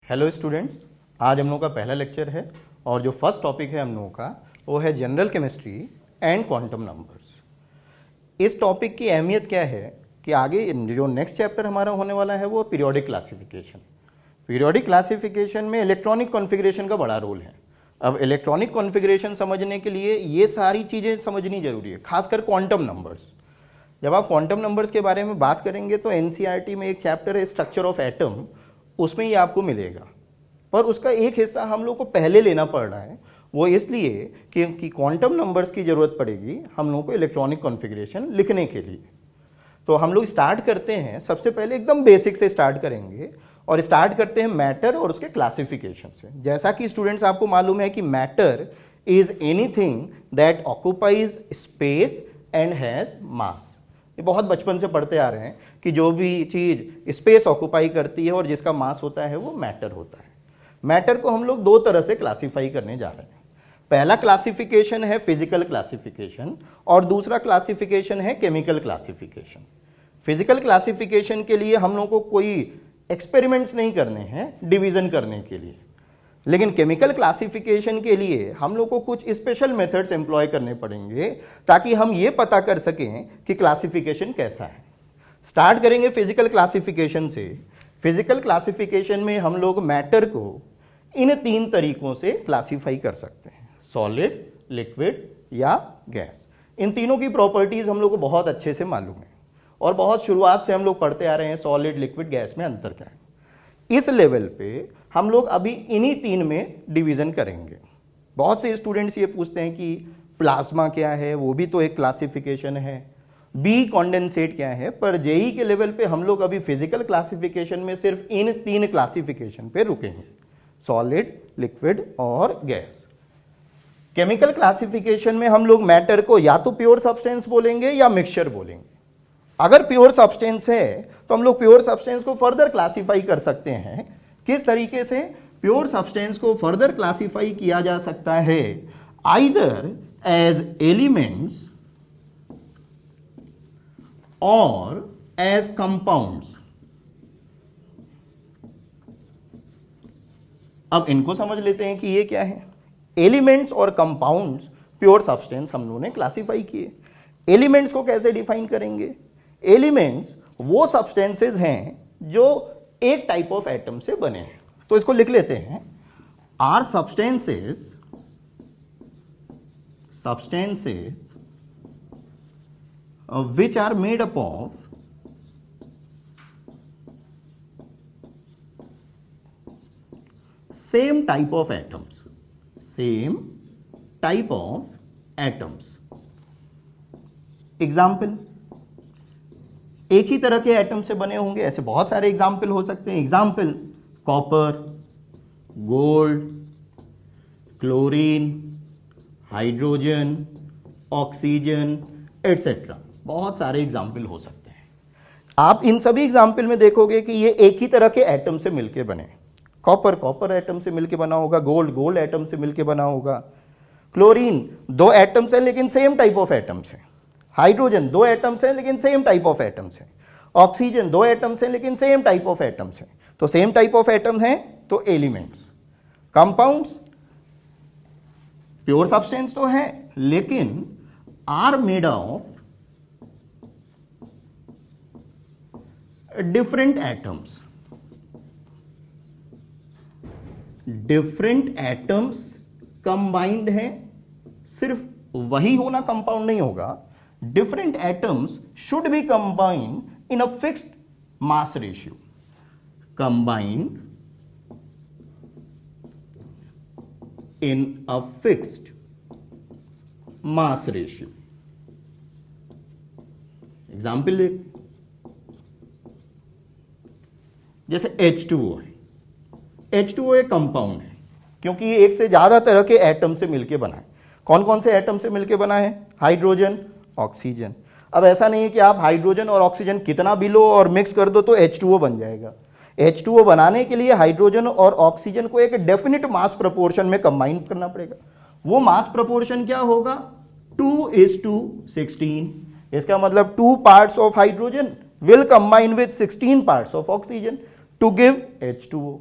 Hello students, आज हम लोग का पहला लेक्चर है और जो फर्स्ट टॉपिक है हम लोगों का वो है general chemistry and quantum numbers. इस टॉपिक की अहमियत क्या है कि आगे जो नेक्स्ट चैप्टर हमारा होने वाला है वो पीरियोडिक क्लासिफिकेशन। पीरियोडिक क्लासिफिकेशन में इलेक्ट्रॉनिक कॉन्फ़िगरेशन का बड़ा रोल है। अब इलेक्ट्रॉनिक कॉन्फ़िगरेशन समझने के लिए ये सारी चीज़ें समझनी जरूरी है, खासकर क्वांटम नंबर्स। जब आप क्वांटम नंबर्स के बारे में बात करेंगे तो एनसीईआरटी में एक चैप्टर है स्ट्रक्चर ऑफ एटम, उसमें ये आपको मिलेगा, पर उसका एक हिस्सा हम लोग को पहले लेना पड़ रहा है। वो इसलिए कि क्वांटम नंबर्स की जरूरत पड़ेगी हम लोग को इलेक्ट्रॉनिक कॉन्फ़िगरेशन लिखने के लिए। तो हम लोग स्टार्ट करते हैं, सबसे पहले एकदम बेसिक से स्टार्ट करेंगे और स्टार्ट करते हैं मैटर और उसके क्लासिफिकेशन से। जैसा कि स्टूडेंट्स आपको मालूम है कि matter is anything that occupies space and has मास। ये बहुत बचपन से पढ़ते आ रहे हैं कि जो भी चीज स्पेस ऑक्यूपाई करती है और जिसका मास होता है वो मैटर होता है। मैटर को हम लोग दो तरह से क्लासिफाई करने जा रहे हैं। पहला क्लासिफिकेशन है फिजिकल क्लासिफिकेशन और दूसरा क्लासिफिकेशन है केमिकल क्लासिफिकेशन। फिजिकल क्लासिफिकेशन के लिए हम लोग को कोई एक्सपेरिमेंट्स नहीं करने हैं डिवीजन करने के लिए, लेकिन केमिकल क्लासिफिकेशन के लिए हम लोग को कुछ स्पेशल मेथड्स एम्प्लॉय करने पड़ेंगे ताकि हम ये पता कर सकें कि क्लासिफिकेशन कैसा है। स्टार्ट करेंगे फिजिकल क्लासिफिकेशन से। फिजिकल क्लासिफिकेशन में हम लोग मैटर को इन तीन तरीकों से क्लासिफाई कर सकते हैं, सॉलिड, लिक्विड या गैस। इन तीनों की प्रॉपर्टीज हम लोग को बहुत अच्छे से मालूम है और बहुत शुरुआत से हम लोग पढ़ते आ रहे हैं सॉलिड, लिक्विड, गैस में अंतर क्या है। इस लेवल पे हम लोग अभी इन्हीं तीन में डिवीजन करेंगे। बहुत से स्टूडेंट्स ये पूछते हैं कि प्लाज्मा क्या है, वो भी तो एक क्लासिफिकेशन है, बी कॉन्डेंसेट क्या है, पर जेई के लेवल पे हम लोग अभी फिजिकल क्लासिफिकेशन में सिर्फ इन तीन क्लासिफिकेशन पे रुकेंगे, सॉलिड, लिक्विड और गैस। केमिकल क्लासिफिकेशन में हम लोग मैटर को या तो प्योर सब्सटेंस बोलेंगे या मिक्सचर बोलेंगे। अगर प्योर सब्सटेंस है तो हम लोग प्योर सब्सटेंस को फर्दर क्लासिफाई कर सकते हैं। किस तरीके से प्योर सब्सटेंस को फर्दर क्लासिफाई किया जा सकता है, आइदर एज एलिमेंट्स और एज कंपाउंड्स। अब इनको समझ लेते हैं कि ये क्या है। एलिमेंट्स और कंपाउंड्स प्योर सब्सटेंस हम लोगों ने क्लासिफाई किए। एलिमेंट्स को कैसे डिफाइन करेंगे? एलिमेंट्स वो सब्सटेंसेस हैं जो एक टाइप ऑफ एटम से बने हैं। तो इसको लिख लेते हैं, are substances which are made up of same type of atoms। Example, एक ही तरह के एटम से बने होंगे, ऐसे बहुत सारे एग्जाम्पल हो सकते हैं। Example, copper, gold, chlorine, hydrogen, oxygen etcetera, बहुत सारे एग्जाम्पल हो सकते हैं। आप इन सभी एग्जाम्पल में देखोगे कि ये एक ही तरह के एटम से मिलकर बने। कॉपर एटम से मिलकर बना होगा, गोल्ड एटम से मिलकर बना होगा, क्लोरीन दो एटम्स है लेकिन सेम टाइप ऑफ एटम्स है, हाइड्रोजन दो एटम्स है लेकिन सेम टाइप ऑफ एटम्स है, ऑक्सीजन दो एटम्स है लेकिन सेम टाइप ऑफ एटम्स है। तो सेम टाइप ऑफ एटम है तो एलिमेंट्स। कंपाउंड्स प्योर सब्सटेंस तो है लेकिन are made of different atoms combined है। सिर्फ वही होना कंपाउंड नहीं होगा, different atoms should be combined in a fixed mass ratio. Combined in a fixed mass ratio. Example ले, जैसे H2O है। H2O एक कंपाउंड है क्योंकि ये एक से ज्यादा तरह के एटम से मिलकर बना है। कौन कौन से एटम से मिलकर बना है? Hydrogen, oxygen. अब ऐसा नहीं है कि आप हाइड्रोजन और ऑक्सीजन कितना भी लो और मिक्स कर दो तो H2O बन जाएगा। H2O बनाने के लिए हाइड्रोजन और ऑक्सीजन को एक डेफिनेट मास प्रोपोर्शन में कंबाइन करना पड़ेगा। वो मास प्रोपोर्शन क्या होगा? 2:16। इसका मतलब 2 parts of hydrogen will combine with 16 parts of oxygen to give H2O।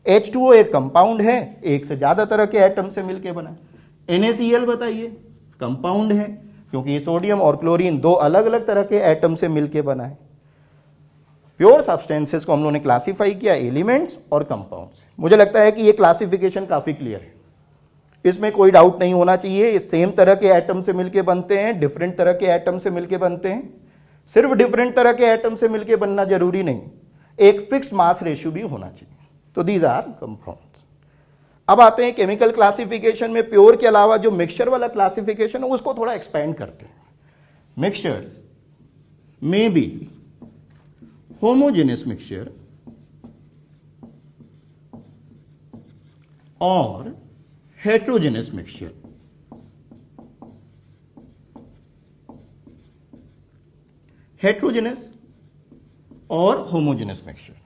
H2O एक कंपाउंड है, एक से ज्यादा तरह के एटम से मिलकर बना है। NaCl बताइए, कंपाउंड है क्योंकि ये सोडियम और क्लोरीन दो अलग अलग तरह के एटम से मिलकर बना है। प्योर सब्सटेंसेस को हम लोगों ने क्लासिफाई किया एलिमेंट्स और कंपाउंड्स। मुझे लगता है कि ये क्लासिफिकेशन काफी क्लियर है, इसमें कोई डाउट नहीं होना चाहिए। ये सेम तरह के एटम से मिलके बनते हैं, डिफरेंट तरह के एटम से मिलके बनते हैं। सिर्फ डिफरेंट तरह के एटम से मिलके बनना जरूरी नहीं, एक फिक्स्ड मास रेशियो भी होना चाहिए। तो दीज आर कंपाउंड्स। अब आते हैं केमिकल क्लासिफिकेशन में प्योर के अलावा जो मिक्सचर वाला क्लासिफिकेशन है उसको थोड़ा एक्सपेंड करते हैं। Mixtures may be homogeneous mixture और heterogeneous mixture। Heterogeneous or homogeneous mixture।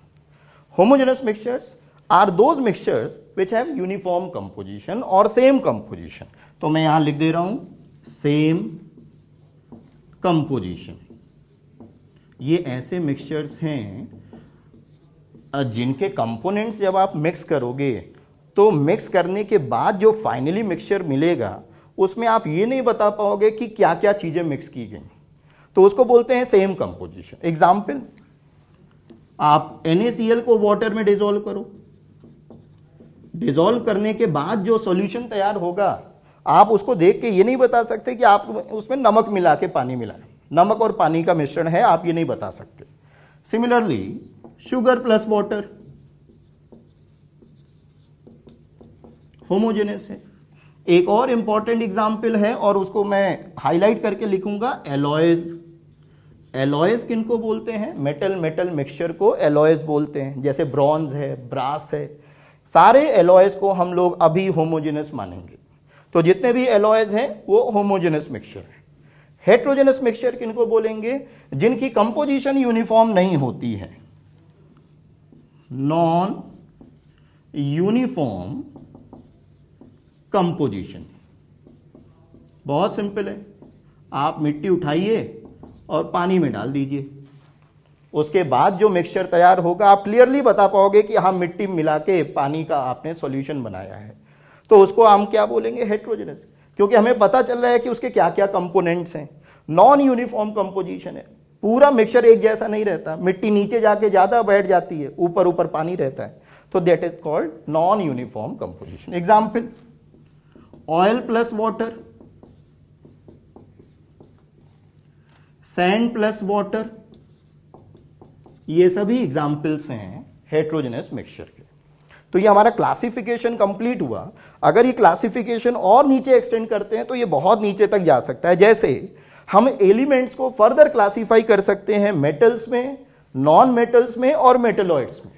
Homogeneous mixtures are those mixtures which have uniform composition or same composition। तो मैं यहां लिख दे रहा हूं same composition। ये ऐसे मिक्सचर्स हैं जिनके कंपोनेंट्स जब आप मिक्स करोगे तो मिक्स करने के बाद जो फाइनली मिक्सचर मिलेगा उसमें आप ये नहीं बता पाओगे कि क्या क्या चीजें मिक्स की गई, तो उसको बोलते हैं सेम कंपोजिशन। एग्जाम्पल, आप NaCl को वाटर में डिसॉल्व करो, डिसॉल्व करने के बाद जो सॉल्यूशन तैयार होगा आप उसको देख के ये नहीं बता सकते कि आप उसमें नमक मिला के पानी मिलाएं, नमक और पानी का मिश्रण है, आप ये नहीं बता सकते। Similarly sugar plus water homogeneous है। एक और इंपॉर्टेंट एग्जाम्पल है और उसको मैं हाईलाइट करके लिखूंगा, एलॉयज। एलॉयज किनको बोलते हैं? मेटल मेटल मिक्सचर को एलॉयज बोलते हैं, जैसे ब्रॉन्ज है, ब्रास है, सारे एलॉयज को हम लोग अभी होमोजेनियस मानेंगे। तो जितने भी एलॉयज हैं वो होमोजेनियस मिक्सचर है। हेट्रोजेनियस मिक्सचर किनको बोलेंगे? जिनकी कंपोजिशन यूनिफॉर्म नहीं होती है, नॉन यूनिफॉर्म कंपोजिशन। बहुत सिंपल है, आप मिट्टी उठाइए और पानी में डाल दीजिए, उसके बाद जो मिक्सचर तैयार होगा आप क्लियरली बता पाओगे कि हाँ मिट्टी मिला के पानी का आपने सॉल्यूशन बनाया है, तो उसको हम क्या बोलेंगे? हेट्रोजेनियस, क्योंकि हमें पता चल रहा है कि उसके क्या क्या कंपोनेंट्स हैं। नॉन यूनिफॉर्म कंपोजिशन है, पूरा मिक्सचर एक जैसा नहीं रहता, मिट्टी नीचे जाके ज्यादा बैठ जाती है, ऊपर ऊपर पानी रहता है, तो that is called non uniform composition. Example, oil plus water, sand plus water, ये सभी एग्जाम्पल्स हैं हेट्रोजेनियस मिक्सचर के। तो ये हमारा क्लासिफिकेशन कंप्लीट हुआ। अगर ये क्लासिफिकेशन और नीचे एक्सटेंड करते हैं तो ये बहुत नीचे तक जा सकता है। जैसे हम एलिमेंट्स को फर्दर क्लासिफाई कर सकते हैं मेटल्स में, नॉन मेटल्स में और मेटलॉइड्स में,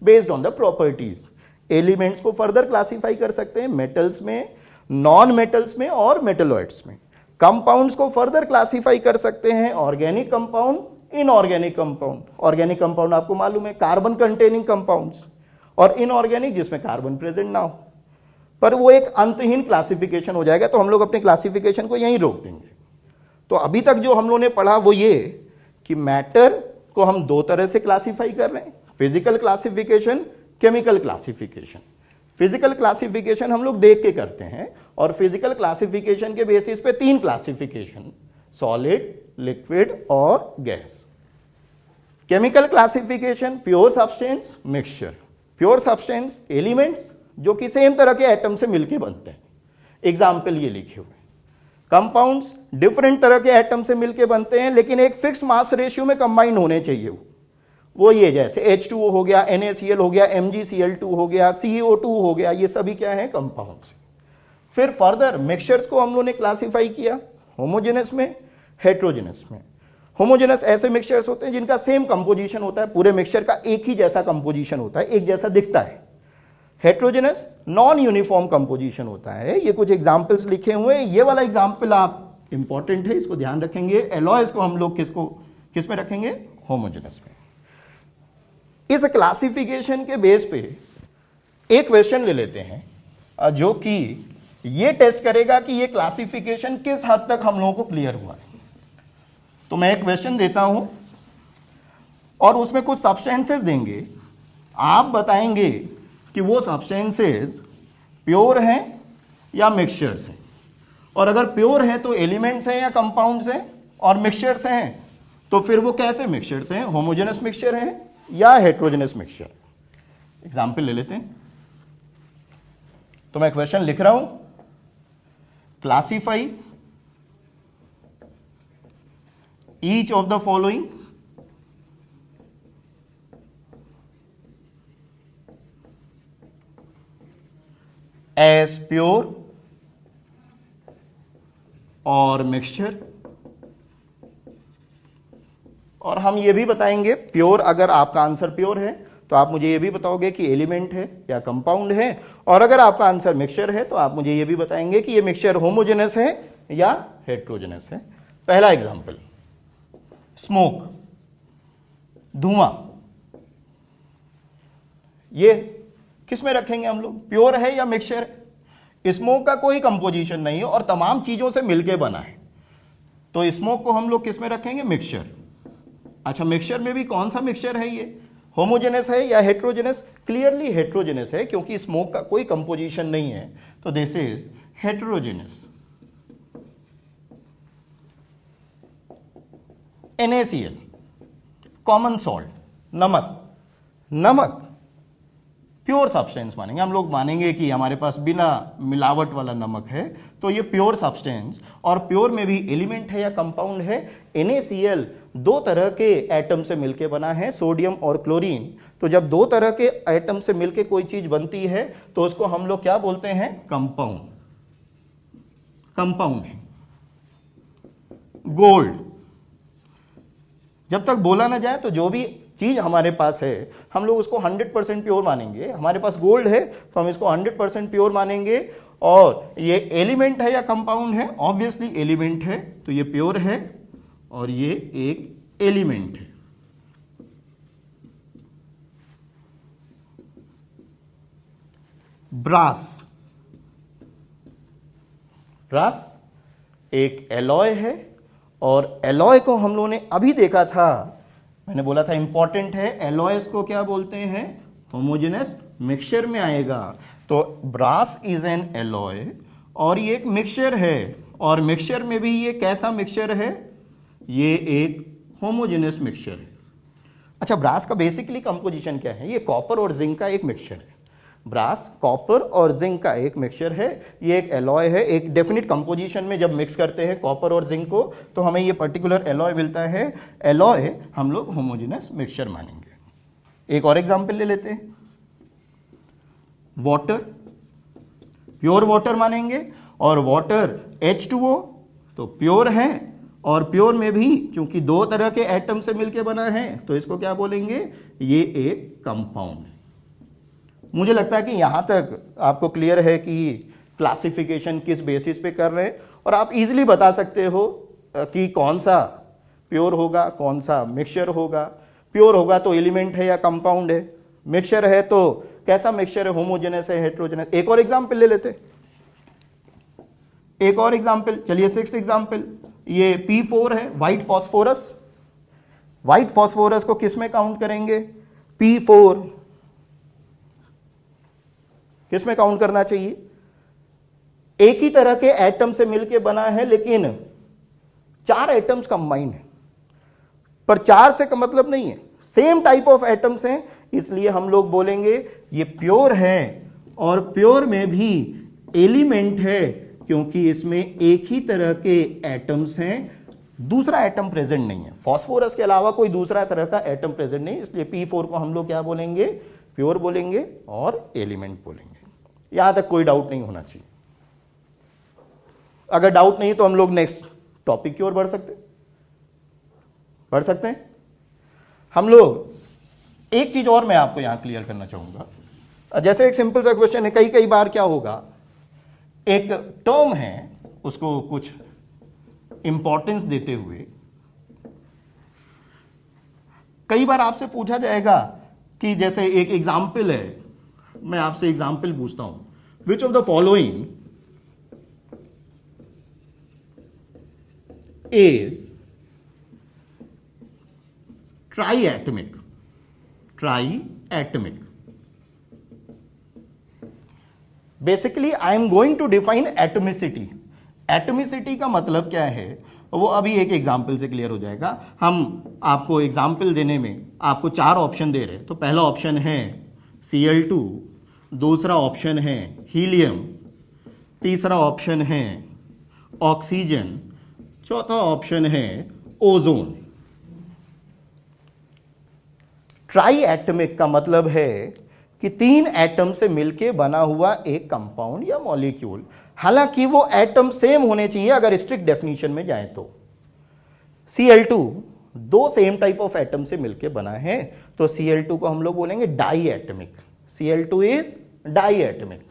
based on the properties. Elements को फर्दर क्लासिफाई कर सकते हैं मेटल्स में, नॉन मेटल्स में और मेटलॉइड्स में। कंपाउंड्स को फर्दर क्लासिफाई कर सकते हैं organic compound, inorganic compound. Organic compound आपको मालूम है कार्बन कंटेनिंग कंपाउंड्स, और इनऑर्गेनिक जिसमें कार्बन प्रेजेंट ना हो। पर वो एक अंतहीन क्लासिफिकेशन हो जाएगा, तो हम लोग अपने क्लासिफिकेशन को यहीं रोक देंगे। तो अभी तक जो हम लोगों ने पढ़ा वो ये कि मैटर को हम दो तरह से क्लासिफाई कर रहे हैं, physical classification, chemical classification. Physical classification हम लोग देख के करते हैं, और फिजिकल क्लासिफिकेशन के बेसिस पे तीन क्लासिफिकेशन, सॉलिड, लिक्विड और gas. Chemical classification, pure substance, mixture. Pure substance elements जो कि सेम तरह के एटम से मिलके बनते हैं, एग्जाम्पल ये लिखे हुए। कंपाउंड्स डिफरेंट तरह के एटम से मिलके बनते हैं लेकिन एक फिक्स मास रेशियो में कंबाइन होने चाहिए वो ये जैसे H2O हो गया, NaCl हो गया, MgCl2 हो गया, CO2 हो गया, ये सभी क्या है? कंपाउंड्स। फिर फर्दर मिक्सचर्स को हम लोगों ने क्लासिफाई किया होमोजेनस में, हेट्रोजेनस में। होमोजेनस ऐसे मिक्सचर्स होते हैं जिनका सेम कंपोजिशन होता है, पूरे मिक्सचर का एक ही जैसा कंपोजिशन होता है, एक जैसा दिखता है। हेट्रोजेनस नॉन यूनिफॉर्म कंपोजिशन होता है। ये कुछ एग्जांपल्स लिखे हुए हैं, ये वाला एग्जांपल आप इंपॉर्टेंट है, इसको ध्यान रखेंगे। एलॉयज को हम लोग किस में रखेंगे? होमोजेनस में। इस क्लासिफिकेशन के बेस पे एक क्वेश्चन ले लेते हैं जो कि ये टेस्ट करेगा कि ये क्लासिफिकेशन किस हद तक हम लोगों को क्लियर हुआ है। तो मैं एक क्वेश्चन देता हूं और उसमें कुछ सब्सटेंसेस देंगे, आप बताएंगे कि वो सब्सटेंसेस प्योर हैं या मिक्सचर्स हैं, और अगर प्योर हैं तो एलिमेंट्स हैं या कंपाउंड्स हैं, और मिक्सचर्स हैं तो फिर वो कैसे मिक्सचर्स हैं, होमोजेनस मिक्सचर हैं या हेट्रोजेनस मिक्सचर। एग्जाम्पल ले लेते हैं। तो मैं क्वेश्चन लिख रहा हूं, classify each of the following as pure और मिक्सचर। और हम ये भी बताएंगे, प्योर अगर आपका आंसर प्योर है तो आप मुझे ये भी बताओगे कि एलिमेंट है या कंपाउंड है, और अगर आपका आंसर मिक्सचर है तो आप मुझे ये भी बताएंगे कि ये मिक्सचर होमोजेनस है या हेट्रोजेनस है। पहला एग्जांपल, स्मोक, धुआं। ये किस में रखेंगे हम लोग, प्योर है या मिक्सचर है? स्मोक का कोई कंपोजिशन नहीं है और तमाम चीजों से मिलके बना है, तो स्मोक को हम लोग किस में रखेंगे, मिक्सचर। अच्छा, मिक्सचर में भी कौन सा मिक्सचर है, ये होमोजेनस है या हेट्रोजेनस? क्लियरली हेट्रोजेनस है, क्योंकि स्मोक का कोई कंपोजिशन नहीं है, तो this is heterogeneous. NaCl, common salt, नमक। नमक प्योर सब्सटेंस मानेंगे हम लोग, मानेंगे कि हमारे पास बिना मिलावट वाला नमक है तो ये प्योर सब्सटेंस, और प्योर में भी एलिमेंट है या कंपाउंड है। NaCl दो तरह के एटम से मिलकर बना है, सोडियम और क्लोरीन। तो जब दो तरह के एटम से मिलकर कोई चीज बनती है तो उसको हम लोग क्या बोलते हैं, कंपाउंड। कंपाउंड है। गोल्ड, जब तक बोला ना जाए तो जो भी चीज हमारे पास है हम लोग उसको 100% प्योर मानेंगे। हमारे पास गोल्ड है तो हम इसको 100% प्योर मानेंगे, और ये एलिमेंट है या कंपाउंड है, ऑब्वियसली एलिमेंट है तो ये प्योर है, और ये एक एलिमेंट है। ब्रास, ब्रास एक एलॉय है, और एलॉय को हम लोगों ने अभी देखा था, मैंने बोला था इंपॉर्टेंट है, एलॉयस को क्या बोलते हैं, होमोजेनस मिक्सचर में आएगा। तो ब्रास इज एन एलॉय और ये एक मिक्सचर है, और मिक्सचर में भी ये कैसा मिक्सचर है, ये एक होमोजेनस मिक्सचर है। अच्छा, ब्रास का बेसिकली कंपोजिशन क्या है, ये कॉपर और जिंक का एक मिक्सचर है। ब्रास कॉपर और जिंक का एक मिक्सचर है, ये एक एलॉय है। एक डेफिनेट कंपोजिशन में जब मिक्स करते हैं कॉपर और जिंक को तो हमें ये पर्टिकुलर एलॉय मिलता है। एलॉय हम लोग होमोजेनस मिक्सचर मानेंगे। एक और एग्जांपल ले लेते हैं, वाटर, प्योर वाटर मानेंगे, और वाटर H2O तो प्योर है, और प्योर में भी चूंकि दो तरह के एटम से मिलकर बना है तो इसको क्या बोलेंगे, ये एक कंपाउंड है। मुझे लगता है कि यहां तक आपको क्लियर है कि क्लासिफिकेशन किस बेसिस पे कर रहे हैं, और आप इजीली बता सकते हो कि कौन सा प्योर होगा, कौन सा मिक्सचर होगा। प्योर होगा तो एलिमेंट है या कंपाउंड है, मिक्सचर है तो कैसा मिक्सचर है, होमोजेनस है, हेट्रोजेनस। एक और एग्जांपल ले लेते, एक और एग्जांपल, चलिए 6th एग्जांपल, ये P4 है, व्हाइट फॉस्फोरस। व्हाइट फॉस्फोरस को किस में काउंट करेंगे, P4 किस में काउंट करना चाहिए, एक ही तरह के एटम से मिलकर बना है लेकिन 4 एटम्स कंबाइंड है, पर 4 से का मतलब नहीं है, सेम टाइप ऑफ एटम्स हैं, इसलिए हम लोग बोलेंगे ये प्योर है, और प्योर में भी एलिमेंट है क्योंकि इसमें एक ही तरह के एटम्स हैं, दूसरा एटम प्रेजेंट नहीं है। फॉस्फोरस के अलावा कोई दूसरा तरह का एटम प्रेजेंट नहीं, इसलिए P4 को हम लोग क्या बोलेंगे, प्योर बोलेंगे और एलिमेंट बोलेंगे। यहां तक कोई डाउट नहीं होना चाहिए। अगर डाउट नहीं तो हम लोग नेक्स्ट टॉपिक की ओर बढ़ सकते हैं। हम लोग एक चीज और मैं आपको यहां क्लियर करना चाहूंगा। जैसे एक सिंपल सा क्वेश्चन है, कई बार क्या होगा, एक टर्म है उसको कुछ इंपॉर्टेंस देते हुए कई बार आपसे पूछा जाएगा कि जैसे एक एग्जाम्पल है, मैं आपसे एग्जाम्पल पूछता हूं, which of the following is triatomic. Basically I am going to define atomicity. Atomicity का मतलब क्या है वो अभी एक एग्जाम्पल से क्लियर हो जाएगा। हम आपको एग्जाम्पल देने में आपको 4 ऑप्शन दे रहे हैं। तो पहला ऑप्शन है Cl2, दूसरा ऑप्शन है हीलियम, तीसरा ऑप्शन है ऑक्सीजन, चौथा ऑप्शन है ओजोन। ट्राई एटमिक का मतलब है कि 3 एटम से मिलके बना हुआ एक कंपाउंड या मॉलिक्यूल। हालांकि वो एटम सेम होने चाहिए अगर स्ट्रिक्ट डेफिनेशन में जाए तो। Cl2 2 same type of atom से मिलके बना है, तो Cl2 को हम लोग बोलेंगे diatomic. Cl2 is diatomic.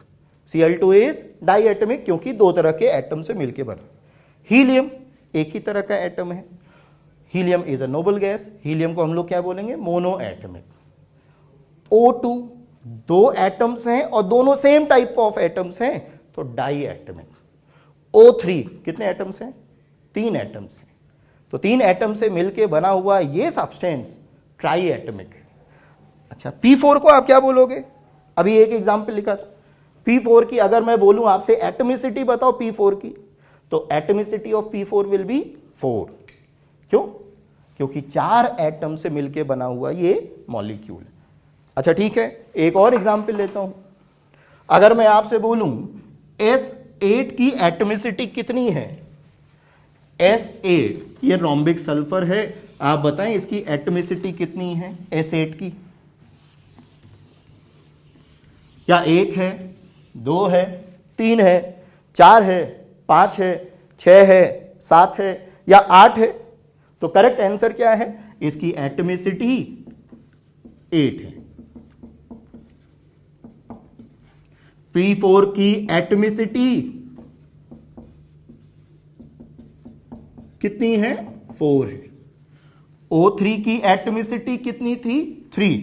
Cl2 is diatomic क्योंकि 2 तरह के एटम से मिलके बना। हीलियम एक ही तरह का एटम है, helium is a noble gas. Helium को हम लोग क्या बोलेंगे? Mono atomic. O2 2 एटम्स हैं और दोनों सेम टाइप ऑफ एटम्स हैं, तो डाई एटमिक। O3 कितने एटम्स हैं? 3 एटम्स हैं, तो 3 एटम से मिलके बना हुआ ये सब्सटेंस ट्राई एटमिक है। अच्छा, P4 को आप क्या बोलोगे? अभी एक एग्जांपल लिखा था। P4 की अगर मैं बोलूं आपसे एटमिसिटी बताओ P4 की, तो atomicity of P4 will be 4। क्यों? क्योंकि 4 एटम से मिलके बना हुआ ये मॉलिक्यूल। अच्छा ठीक है, एक और एग्जांपल लेता हूं। अगर मैं आपसे बोलूं S8 की एटमिसिटी कितनी है? S8 ये रोम्बिक सल्फर है, आप बताएं इसकी एटमिसिटी कितनी है S8 की? क्या 1 है, 2 है, 3 है, 4 है, 5 है, 6 है, 7 है या 8 है? तो करेक्ट आंसर क्या है? इसकी एटमिसिटी 8 है। P4 की एटमिसिटी कितनी है? 4 है। O3 की एटमिसिटी कितनी थी? 3।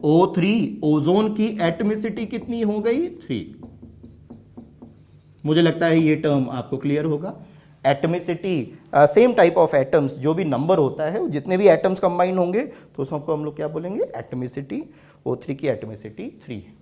O3 ओजोन की एटमिसिटी कितनी हो गई? 3। मुझे लगता है ये टर्म आपको क्लियर होगा। Atomicity same type of atoms जो भी नंबर होता है, जितने भी एटम्स कंबाइन होंगे तो सबको हम लोग क्या बोलेंगे? एटमिसिटी। O3 की एटमिसिटी 3 है।